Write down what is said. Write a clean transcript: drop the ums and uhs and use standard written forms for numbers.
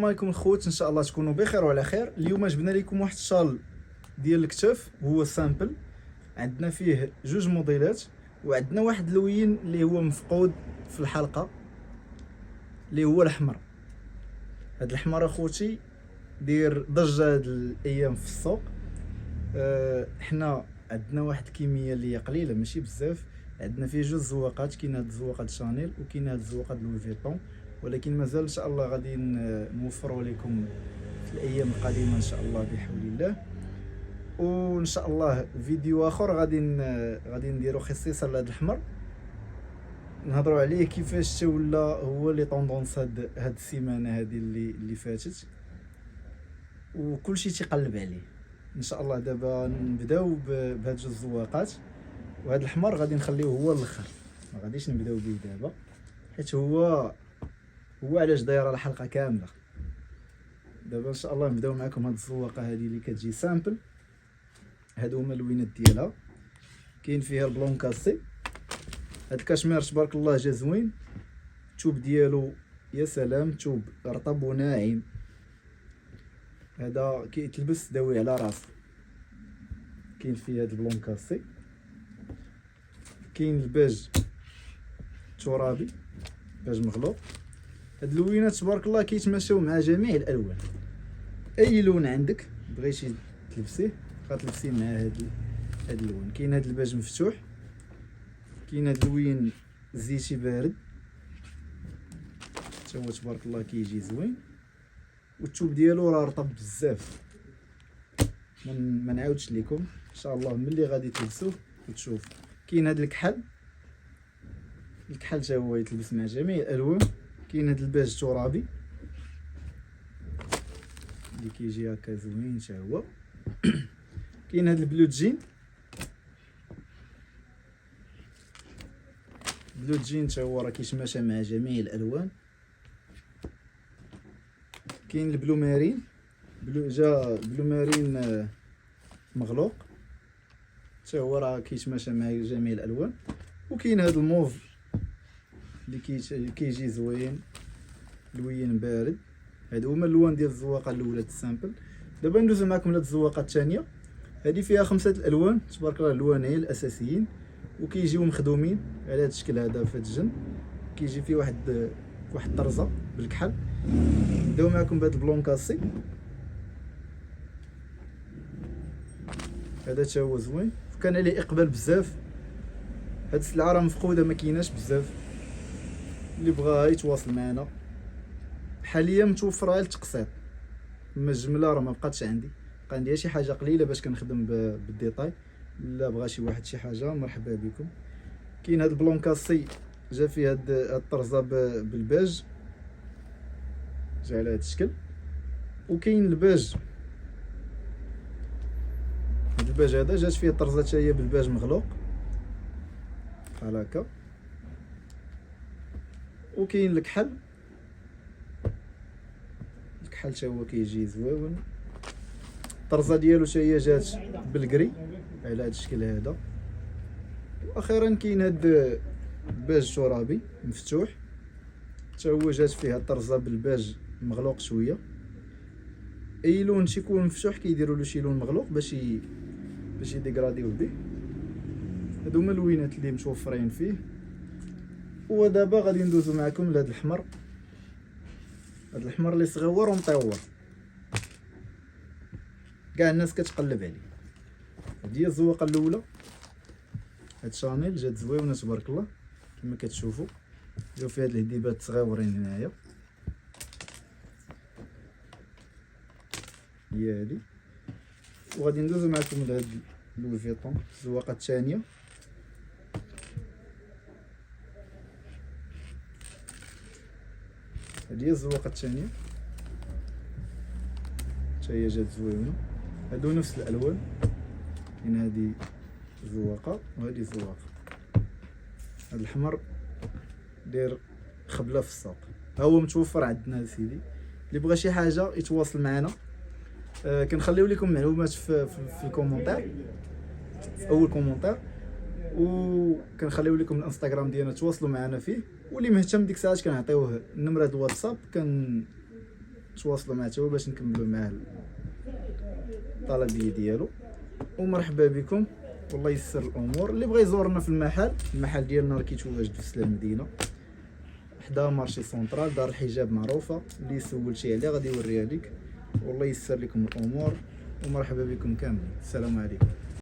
السلام عليكم الخوت، ان شاء الله تكونوا بخير وعلى خير. اليوم جبنا لكم واحد الشال ديال الكتاف، هو سامبل. عندنا فيه جوج موديلات، وعندنا واحد اللوين اللي هو مفقود في الحلقه اللي هو الاحمر. هذا الاحمر اخوتي دير ضجه هاد الايام في السوق. حنا عندنا واحد الكميه اللي هي قليله ماشي بزاف. عندنا فيه جوج زواقات، كاين هاد الزواقه شانيل وكاين هاد الزواقه لوي فيتون، ولكن مازال ان شاء الله غادي نوفروا لكم في الايام القادمه ان شاء الله بحول الله. وان شاء الله فيديو اخر غادي نديروا خصيصا لهذا الاحمر، نهضروا عليه كيفاش ولا هو لي طوندونس هاد السيمانه هذه اللي فاتت، وكلشي تيقلب عليه. ان شاء الله دابا نبداو بهاد جوج الزواقات، وهذا الاحمر غادي نخليوه هو الاخر، ما غاديش نبداو به دابا حيت هو علاش دايره الحلقه كامله. دابا ان شاء الله نبداو معكم هاد الزواقه هذه اللي كتجي سامبل. هادو هما اللوينات ديالها، كاين فيها البلون كاسي. هاد الكاشمير تبارك الله جا زوين، الثوب ديالو يا سلام، ثوب رطب وناعم. هذا كيتلبس داوي على راسه. كاين فيه هاد البلون كاسي، كاين الباج ترابي، باج مغلوق. هاد اللوينات تبارك الله كيتماشاو مع جميع الالوان. اي لون عندك بغيتي تلبسيه غتلبسيه مع هاد اللون. كاين هاد الباج مفتوح، كاين هاد اللوين زيتي بارد حتى هو تبارك الله كيجي زوين، والثوب ديالو راه رطب بزاف. ما نعاودش لكم ان شاء الله ملي غادي تلبسوه وتشوف. كاين هاد الكحل حتى هو يتلبس مع جميع الالوان. كاين هاد الباج ترابي اللي كيجي هكا زوين حتى هو. كاين هاد البلو جين حتى هو راه كيتماشى مع جميع الالوان. كاين البلو مارين، بلو مارين مغلوق حتى هو راه كيتماشى مع جميع الالوان. وكاين هاد الموف اللي كيجي زوين لوين بارد. هادو هما اللوان ديال الزواقه الاولى السامبل. دابا ندوزو معكم لهاد الزواقه الثانيه. هذه فيها 5 الالوان تبارك الله، اللوان هي الاساسيين، وكيجيو مخدومين على هذا الشكل هذا في الجنب. كيجي فيه واحد الطرزه بالكحل. نبداو معكم بهذا البلون كاسي. هذا حتى هو زوين، كان عليه اقبال بزاف. هاد السلعه راه مفقوده ما كايناش بزاف، اللي بغاها يتواصل معنا. حاليا متوفره للتقسيط، اما الجمله راه ما بقاتش عندي. بقى عندي شي حاجه قليله باش كنخدم بالديتاي. الا بغى شي واحد شي حاجه مرحبا بكم. كاين هاد البلون كاسي جا فيه هاد الطرزه بالباج، جا على هاد الشكل. وكاين الباج هذا جات فيه طرزه حتى هي بالباج مغلوق بحال هكا. وكاين الكحل حتى هو كيجي زوين. الطرزه ديالو حتى هي جات بالكري على هذا الشكل هذا. واخيرا كاين هاد الباج ترابي مفتوح حتى هو جات فيه الطرزه بالباج مغلوق شويه. اي لون تيكون مفتوح كيديروا له شي لون مغلوق باش يديغراديوه به. هادو هما اللوينات اللي متوفرين فيه. ودابا غادي ندوزو معكم لهاد الاحمر. هاد الاحمر اللي صغيور ومطور، كاع الناس كتقلب عليه. هادي هي الزواقه الاولى. هاد شانيل جات زوينه تبارك الله كما كتشوفوا. جاو فيها هاد الهديبات صغيورين هنايا، هي هادي. وغادي ندوزو معكم لهاد لوي فيتون الزواقه الثانيه. هادي هي الزواقه الثانيه حتى هي جات زوينه. هادو نفس الالوان، كاين هادي زواقه وهادي زواقه. هاد الاحمر داير خبله في السوق، ها هو متوفر عندنا سيدي. اللي بغى شي حاجه يتواصل معنا. كنخليو لكم معلومات في الكومونتير، في اول كومونتير، وكنخليو لكم الانستغرام ديالنا تواصلوا معنا فيه. واللي مهتم ديك الساعات كنعطيوه النمره د الواتساب، تواصلوا معاه تا هو باش نكملوا معاه الطلبيه ديالو. ومرحبا بكم، والله يسر الامور. اللي بغى يزورنا في المحل ديالنا راه كيتواجد في سلا المدينه حدا مارشي سونطرال، دار الحجاب معروفه، اللي سولتي عليه غادي يوريها لك. والله يسر لكم الامور، ومرحبا بكم كاملين. السلام عليكم.